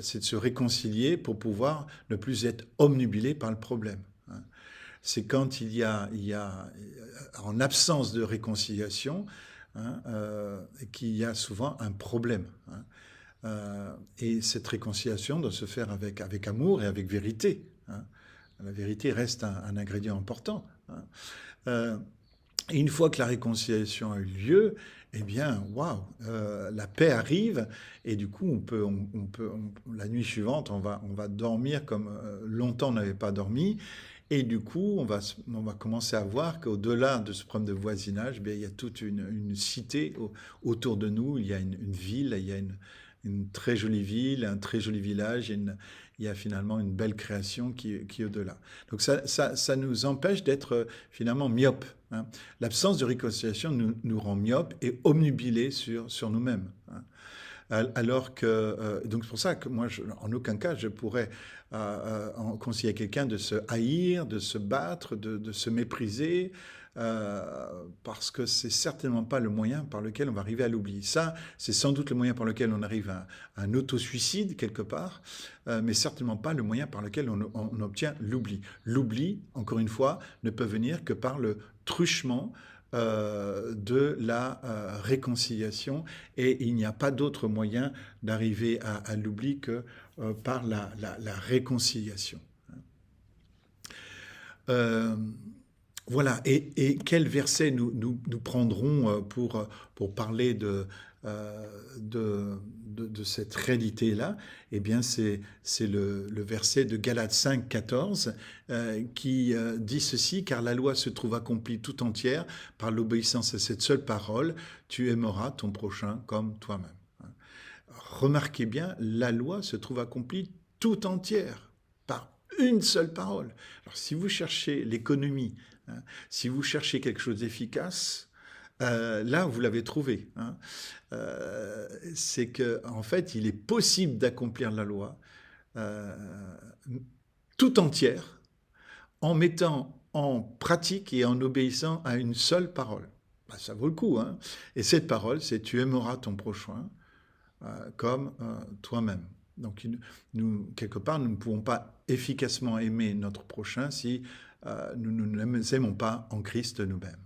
c'est de se réconcilier pour pouvoir ne plus être omnubilé par le problème. C'est quand il y a en absence de réconciliation, qu'il y a souvent un problème. Et cette réconciliation doit se faire avec amour et avec vérité. La vérité reste un ingrédient important. Et une fois que la réconciliation a eu lieu, eh bien, waouh, la paix arrive et du coup, la nuit suivante, on va dormir comme longtemps on n'avait pas dormi Et du coup, on va commencer à voir qu'au-delà de ce problème de voisinage, bien, il y a toute une cité autour de nous. Il y a une ville, il y a une très jolie ville, un très joli village. Il y a finalement une belle création qui est au-delà. Donc ça nous empêche d'être finalement myopes, hein. L'absence de réconciliation nous rend myopes et omnubilés sur nous-mêmes, hein. Alors que, donc c'est pour ça que moi, en aucun cas, je pourrais conseiller à quelqu'un de se haïr, de se battre, de se mépriser, parce que c'est certainement pas le moyen par lequel on va arriver à l'oubli. Ça, c'est sans doute le moyen par lequel on arrive à un auto-suicide quelque part, mais certainement pas le moyen par lequel on obtient l'oubli. L'oubli, encore une fois, ne peut venir que par le truchement de la réconciliation, et il n'y a pas d'autre moyen d'arriver à l'oubli que par la réconciliation. Euh, voilà, et quel verset nous prendrons pour parler de cette réalité-là? Eh bien, c'est le verset de Galates 5, 14 qui dit ceci: car la loi se trouve accomplie tout entière par l'obéissance à cette seule parole, tu aimeras ton prochain comme toi-même. Remarquez bien, la loi se trouve accomplie tout entière par une seule parole. Alors, si vous cherchez l'économie, hein, si vous cherchez quelque chose d'efficace, là, vous l'avez trouvé, hein. C'est que, en fait, il est possible d'accomplir la loi euh, tout entière en mettant en pratique et en obéissant à une seule parole. Ben, ça vaut le coup, hein. Et cette parole, c'est tu aimeras ton prochain comme toi-même. Donc, quelque part, nous ne pouvons pas efficacement aimer notre prochain si nous ne nous aimons pas en Christ nous-mêmes.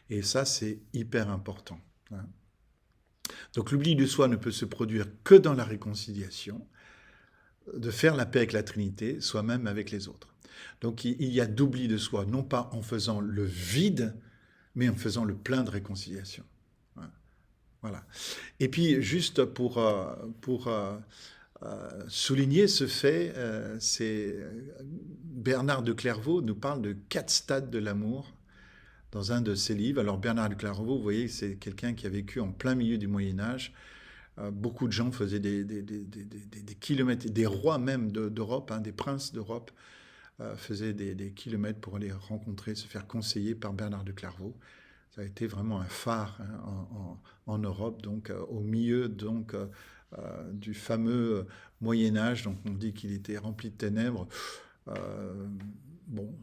Et ça, c'est hyper important, hein. Donc, l'oubli de soi ne peut se produire que dans la réconciliation, de faire la paix avec la Trinité, soi-même avec les autres. Donc, il y a d'oubli de soi, non pas en faisant le vide, mais en faisant le plein de réconciliation. Voilà. Et puis, juste pour souligner ce fait, Bernard de Clairvaux nous parle de 4 stades de l'amour dans un de ses livres. Alors Bernard de Clairvaux, vous voyez, c'est quelqu'un qui a vécu en plein milieu du Moyen-Âge. Beaucoup de gens faisaient des kilomètres, des rois même d'Europe, hein, des princes d'Europe, faisaient des kilomètres pour aller rencontrer, se faire conseiller par Bernard de Clairvaux. Ça a été vraiment un phare, hein, en Europe, donc au milieu donc, du fameux Moyen-Âge. Donc on dit qu'il était rempli de ténèbres. Bon,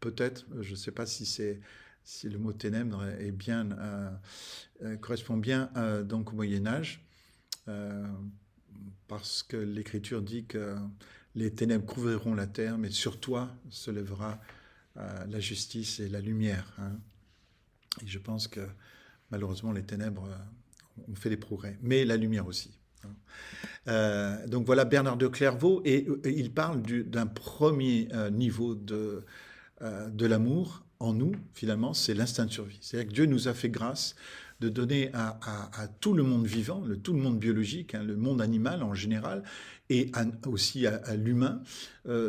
peut-être, je ne sais pas si le mot ténèbres est bien, correspond bien donc au Moyen-Âge, parce que l'Écriture dit que les ténèbres couvriront la terre, mais sur toi se lèvera la justice et la lumière, hein. Et je pense que malheureusement les ténèbres ont fait des progrès, mais la lumière aussi, hein. Donc voilà Bernard de Clairvaux, et il parle d'un premier niveau de l'amour en nous, finalement, c'est l'instinct de survie. C'est-à-dire que Dieu nous a fait grâce de donner à tout le monde vivant, tout le monde biologique, hein, le monde animal en général, et aussi à l'humain,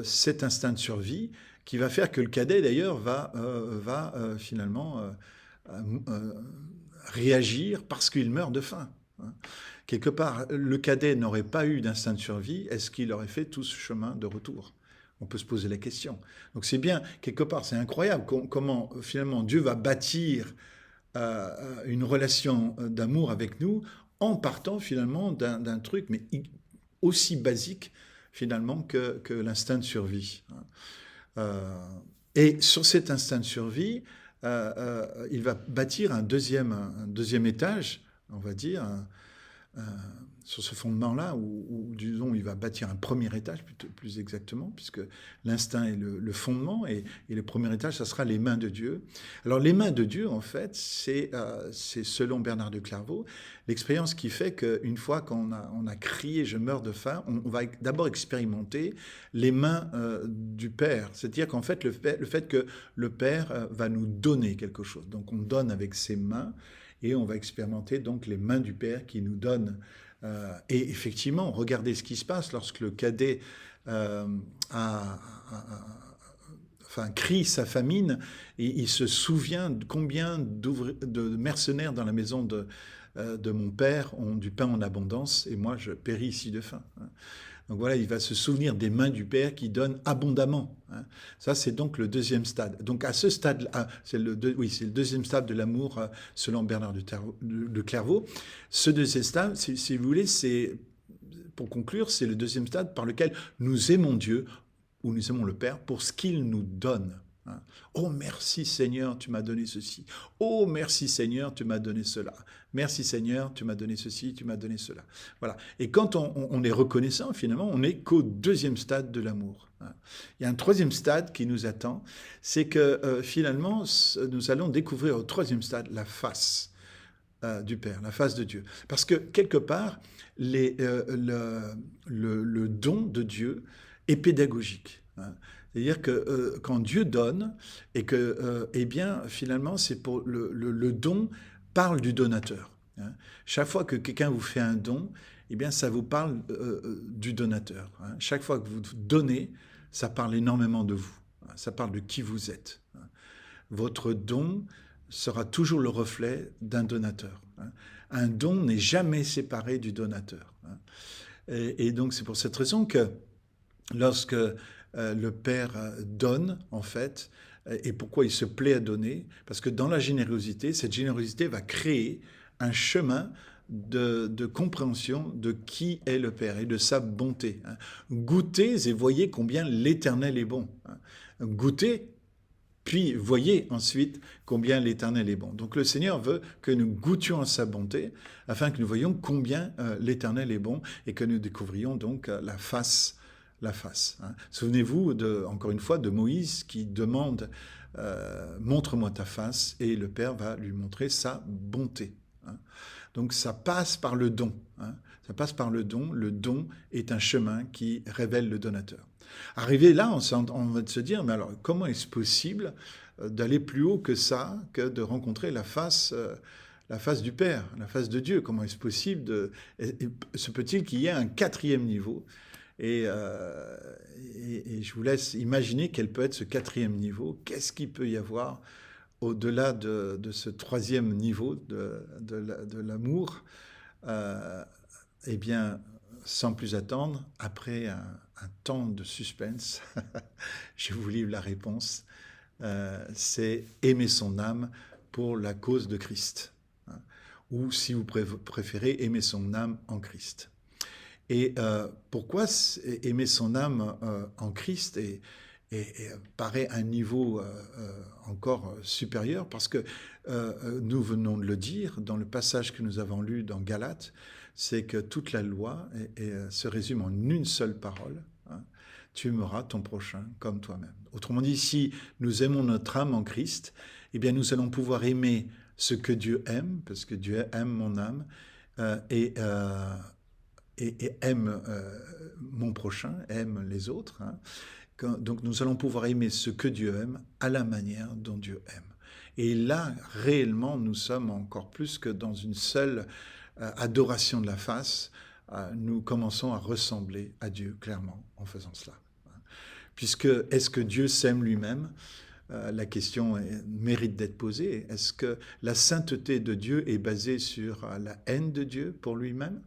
cet instinct de survie qui va faire que le cadet, d'ailleurs, va finalement réagir parce qu'il meurt de faim, hein. Quelque part, le cadet n'aurait pas eu d'instinct de survie, est-ce qu'il aurait fait tout ce chemin de retour? On peut se poser la question. Donc c'est bien, quelque part, c'est incroyable comment finalement Dieu va bâtir une relation d'amour avec nous en partant finalement d'un truc, mais aussi basique finalement que l'instinct de survie, hein. Et sur cet instinct de survie, il va bâtir un deuxième étage, on va dire, sur ce fondement-là, où, disons, il va bâtir un premier étage, plus exactement, puisque l'instinct est le fondement, et le premier étage, ça sera les mains de Dieu. Alors, les mains de Dieu, en fait, c'est selon Bernard de Clairvaux, l'expérience qui fait qu'une fois qu'on a crié « je meurs de faim », on va d'abord expérimenter les mains du Père. C'est-à-dire qu'en fait, le fait que le Père va nous donner quelque chose. Donc, on donne avec ses mains, et on va expérimenter donc les mains du Père qui nous donnent. Et effectivement, regardez ce qui se passe lorsque le cadet crie sa famine, et il se souvient de combien de mercenaires dans la maison de mon père ont du pain en abondance, et moi je péris ici de faim. Donc voilà, il va se souvenir des mains du Père qui donnent abondamment. Ça, c'est donc le deuxième stade. Donc à ce stade-là, c'est le deuxième stade de l'amour selon Bernard de Clairvaux. Ce deuxième stade, si vous voulez, pour conclure, c'est le deuxième stade par lequel nous aimons Dieu, ou nous aimons le Père, pour ce qu'il nous donne. Oh merci Seigneur, tu m'as donné ceci. Oh merci Seigneur, tu m'as donné cela. Merci Seigneur, tu m'as donné ceci, tu m'as donné cela. Voilà. Et quand on est reconnaissant, finalement, on n'est qu'au deuxième stade de l'amour. Il y a un troisième stade qui nous attend, c'est que finalement, nous allons découvrir au troisième stade la face du Père, la face de Dieu. Parce que quelque part, le don de Dieu est pédagogique. C'est-à-dire que quand Dieu donne, et que, eh bien, finalement, c'est pour le don parle du donateur. Chaque fois que quelqu'un vous fait un don, eh bien, ça vous parle du donateur. Chaque fois que vous donnez, ça parle énormément de vous. Ça parle de qui vous êtes. Votre don sera toujours le reflet d'un donateur. Un don n'est jamais séparé du donateur. Et donc, c'est pour cette raison que lorsque le Père donne, en fait, et pourquoi il se plaît à donner, parce que dans la générosité, cette générosité va créer un chemin de compréhension de qui est le Père et de sa bonté. Goûtez et voyez combien l'Éternel est bon. Goûtez, puis voyez ensuite combien l'Éternel est bon. Donc le Seigneur veut que nous goûtions à sa bonté, afin que nous voyions combien l'Éternel est bon, et que nous découvrions donc la face. Souvenez-vous, encore une fois, de Moïse qui demande « Montre-moi ta face » et le Père va lui montrer sa bonté. Donc ça passe par le don. Ça passe par le don. Le don est un chemin qui révèle le donateur. Arrivé là, on va se dire, mais alors comment est-ce possible d'aller plus haut que ça, que de rencontrer la face du Père, la face de Dieu? Comment est-ce possible se peut-il qu'il y ait un quatrième niveau? Et je vous laisse imaginer quel peut être ce quatrième niveau. Qu'est-ce qu'il peut y avoir au-delà de ce troisième niveau de l'amour? Eh bien, sans plus attendre, après un temps de suspense, je vous livre la réponse. C'est aimer son âme pour la cause de Christ. Ou si vous préférez, aimer son âme en Christ. Et pourquoi aimer son âme en Christ et paraît un niveau encore supérieur? Parce que nous venons de le dire dans le passage que nous avons lu dans Galates, c'est que toute la loi se résume en une seule parole. Tu aimeras ton prochain comme toi-même. Autrement dit, si nous aimons notre âme en Christ, eh bien nous allons pouvoir aimer ce que Dieu aime, parce que Dieu aime mon âme, et aime mon prochain, aime les autres. Donc nous allons pouvoir aimer ce que Dieu aime à la manière dont Dieu aime. Et là, réellement, nous sommes encore plus que dans une seule adoration de la face. Nous commençons à ressembler à Dieu, clairement, en faisant cela. Puisque, est-ce que Dieu s'aime lui-même? La question mérite d'être posée. Est-ce que la sainteté de Dieu est basée sur la haine de Dieu pour lui-même?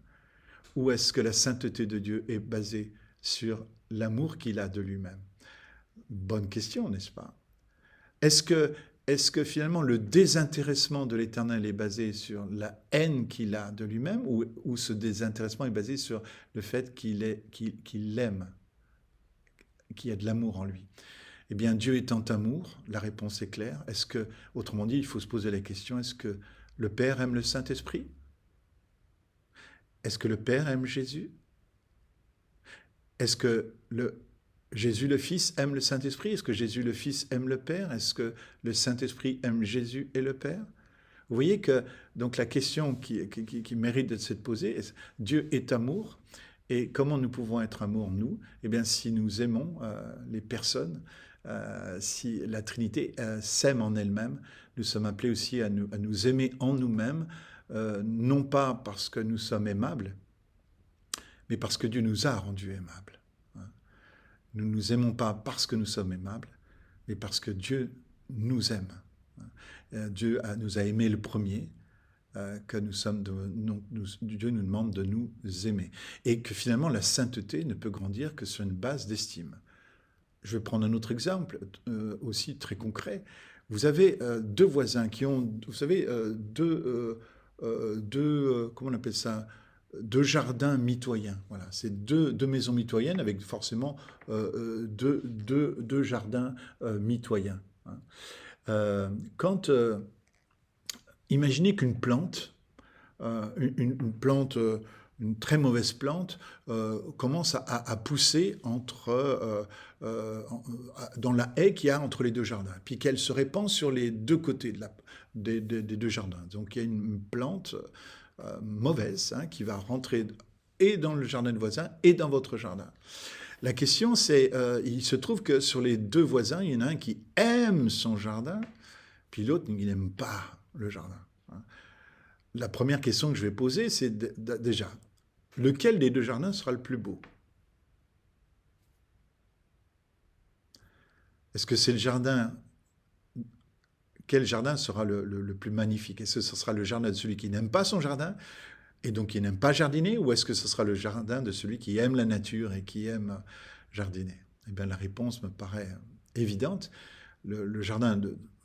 Ou est-ce que la sainteté de Dieu est basée sur l'amour qu'il a de lui-même? Bonne question, n'est-ce pas? Est-ce que finalement le désintéressement de l'Éternel est basé sur la haine qu'il a de lui-même, ou ce désintéressement est basé sur le fait qu'il l'aime, qu'il y a de l'amour en lui? Eh bien, Dieu étant amour, la réponse est claire. Autrement dit, il faut se poser la question, est-ce que le Père aime le Saint-Esprit? Est-ce que le Père aime Jésus? Est-ce que Jésus le Fils aime le Saint-Esprit? Est-ce que Jésus le Fils aime le Père? Est-ce que le Saint-Esprit aime Jésus et le Père? Vous voyez que donc la question qui mérite de s'être posée, Dieu est amour, et comment nous pouvons être amour, nous? Eh bien, si nous aimons les personnes, si la Trinité s'aime en elle-même, nous sommes appelés aussi à nous aimer en nous-mêmes, non pas parce que nous sommes aimables, mais parce que Dieu nous a rendus aimables. Nous ne nous aimons pas parce que nous sommes aimables, mais parce que Dieu nous aime. Dieu nous a aimés le premier, que Dieu nous demande de nous aimer. Et que finalement, la sainteté ne peut grandir que sur une base d'estime. Je vais prendre un autre exemple, aussi très concret. Vous avez deux voisins qui ont, vous savez, comment on appelle ça, deux jardins mitoyens. Voilà, c'est deux maisons mitoyennes avec forcément deux jardins mitoyens. Quand imaginez qu'une plante, une plante, une très mauvaise plante, commence à pousser dans la haie qu'il y a entre les deux jardins, puis qu'elle se répand sur les deux côtés des deux jardins. Donc il y a une plante mauvaise qui va rentrer et dans le jardin de voisin et dans votre jardin. La question, c'est, il se trouve que sur les deux voisins, il y en a un qui aime son jardin, puis l'autre, il n'aime pas le jardin. La première question que je vais poser, c'est déjà, lequel des deux jardins sera le plus beau? Est-ce que c'est le jardin... Quel jardin sera le plus magnifique? Est-ce que ce sera le jardin de celui qui n'aime pas son jardin et donc qui n'aime pas jardiner, ou est-ce que ce sera le jardin de celui qui aime la nature et qui aime jardiner? Eh bien, la réponse me paraît évidente. Le jardin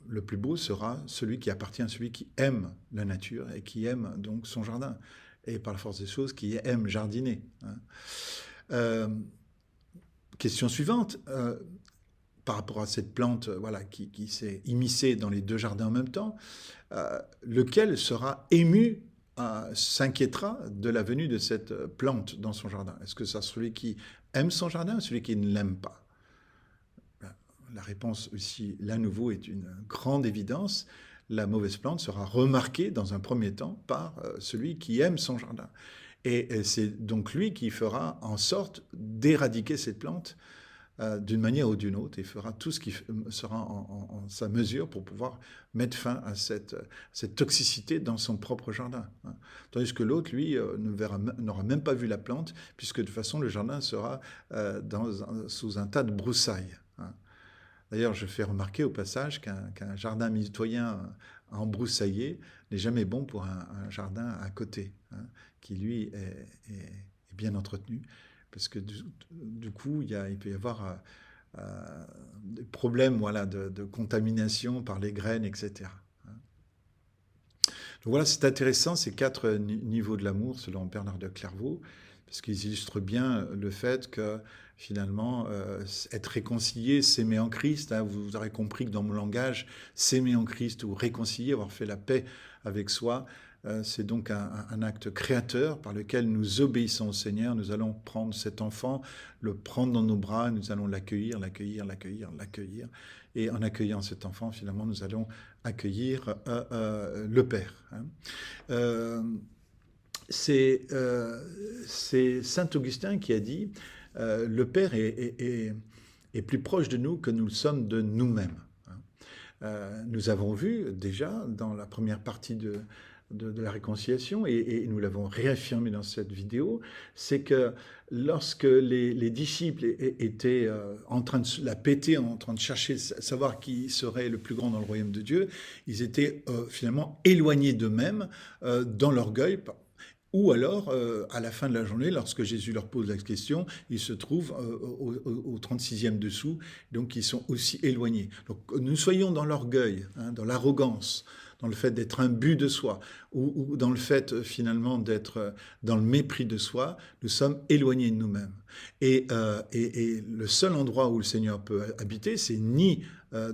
le plus beau sera celui qui appartient à celui qui aime la nature et qui aime donc son jardin, et par la force des choses, qui aime jardiner. Question suivante, par rapport à cette plante qui s'est immiscée dans les deux jardins en même temps, lequel sera ému, s'inquiétera de la venue de cette plante dans son jardin? Est-ce que c'est celui qui aime son jardin ou celui qui ne l'aime pas? La réponse aussi, là nouveau, est une grande évidence. La mauvaise plante sera remarquée dans un premier temps par celui qui aime son jardin. Et c'est donc lui qui fera en sorte d'éradiquer cette plante d'une manière ou d'une autre, et fera tout ce qui sera en sa mesure pour pouvoir mettre fin à cette toxicité dans son propre jardin. Tandis que l'autre, lui, n'aura même pas vu la plante, puisque de toute façon, le jardin sera sous un tas de broussailles. D'ailleurs, je fais remarquer au passage qu'un jardin mitoyen embroussaillé n'est jamais bon pour un jardin à côté, qui lui est bien entretenu, parce que du coup, il peut y avoir des problèmes de contamination par les graines, etc. Donc voilà, c'est intéressant, ces 4 niveaux de l'amour, selon Bernard de Clairvaux, parce qu'ils illustrent bien le fait que finalement, être réconcilié, s'aimer en Christ, vous aurez compris que dans mon langage, s'aimer en Christ ou réconcilier, avoir fait la paix avec soi, c'est donc un acte créateur par lequel nous obéissons au Seigneur. Nous allons prendre cet enfant, le prendre dans nos bras, nous allons l'accueillir. Et en accueillant cet enfant, finalement, nous allons accueillir le Père. C'est saint Augustin qui a dit le Père est plus proche de nous que nous le sommes de nous-mêmes. Nous avons vu déjà dans la première partie de la réconciliation, et nous l'avons réaffirmé dans cette vidéo, c'est que lorsque les disciples étaient en train de la péter, en train de chercher, savoir qui serait le plus grand dans le royaume de Dieu, ils étaient finalement éloignés d'eux-mêmes dans l'orgueil. Ou alors, à la fin de la journée, lorsque Jésus leur pose la question, ils se trouvent au 36e dessous, donc ils sont aussi éloignés. Donc nous soyons dans l'orgueil, dans l'arrogance, dans le fait d'être un but de soi, ou dans le fait finalement d'être dans le mépris de soi, nous sommes éloignés de nous-mêmes. Et le seul endroit où le Seigneur peut habiter, c'est ni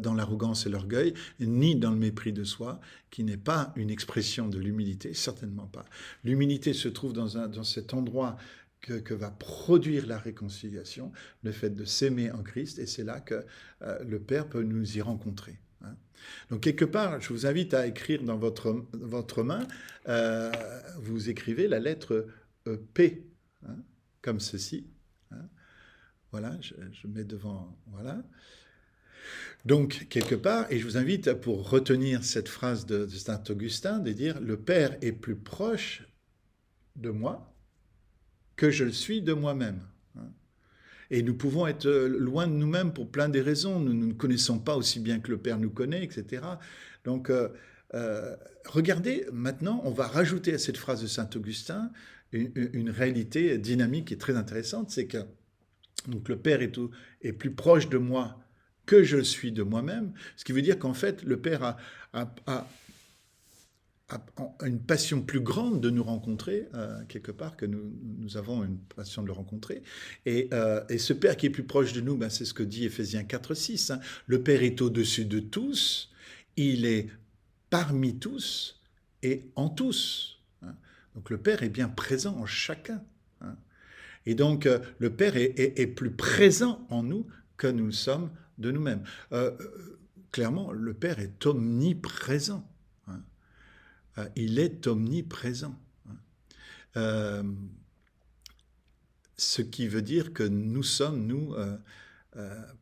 dans l'arrogance et l'orgueil, ni dans le mépris de soi, qui n'est pas une expression de l'humilité, certainement pas. L'humilité se trouve dans cet endroit que va produire la réconciliation, le fait de s'aimer en Christ, et c'est là que le Père peut nous y rencontrer. Donc quelque part, je vous invite à écrire dans votre main, vous écrivez la lettre P, comme ceci. Voilà, je mets devant, voilà. Donc, quelque part, et je vous invite pour retenir cette phrase de saint Augustin, de dire « Le Père est plus proche de moi que je le suis de moi-même ». Et nous pouvons être loin de nous-mêmes pour plein des raisons. Nous ne connaissons pas aussi bien que le Père nous connaît, etc. Donc, regardez, maintenant, on va rajouter à cette phrase de saint Augustin une réalité dynamique et très intéressante, c'est que donc, le Père est plus proche de moi que je suis de moi-même, ce qui veut dire qu'en fait, le Père a une passion plus grande de nous rencontrer, quelque part, que nous avons une passion de le rencontrer. Et ce Père qui est plus proche de nous, ben, c'est ce que dit Éphésiens 4:6. Hein. Le Père est au-dessus de tous, il est parmi tous et en tous. Hein. Donc le Père est bien présent en chacun. Hein. Et donc le Père est plus présent en nous que nous le sommes de nous-mêmes. Clairement, le Père est omniprésent. Hein. Il est omniprésent. Ce qui veut dire que nous sommes, nous,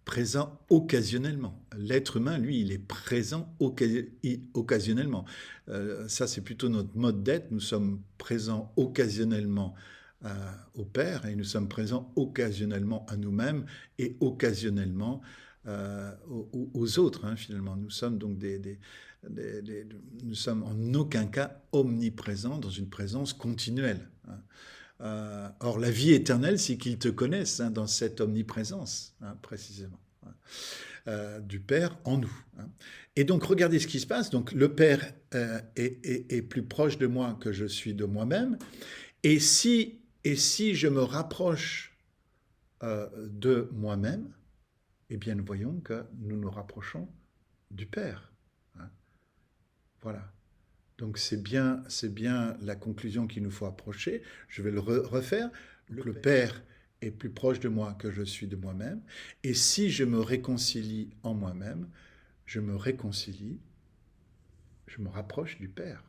présents occasionnellement. L'être humain, lui, il est présent occasionnellement. Ça, c'est plutôt notre mode d'être. Nous sommes présents occasionnellement au Père et nous sommes présents occasionnellement à nous-mêmes et occasionnellement aux autres, hein, finalement. Nous sommes donc nous sommes en aucun cas omniprésents dans une présence continuelle. Hein. Or, la vie éternelle, c'est qu'ils te connaissent, hein, dans cette omniprésence, hein, précisément, hein, du Père en nous. Hein. Et donc, regardez ce qui se passe. Donc, le Père est plus proche de moi que je suis de moi-même. Et si je me rapproche de moi-même, eh bien, nous voyons que nous nous rapprochons du Père. Hein. Voilà. Donc, c'est bien la conclusion qu'il nous faut approcher. Je vais le refaire. Le Père est plus proche de moi que je suis de moi-même. Et si je me réconcilie en moi-même, je me rapproche du Père.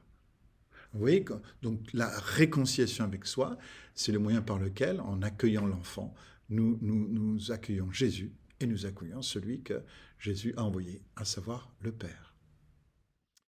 Vous voyez, donc la réconciliation avec soi, c'est le moyen par lequel, en accueillant l'enfant, nous accueillons Jésus et nous accueillons celui que Jésus a envoyé, à savoir le Père.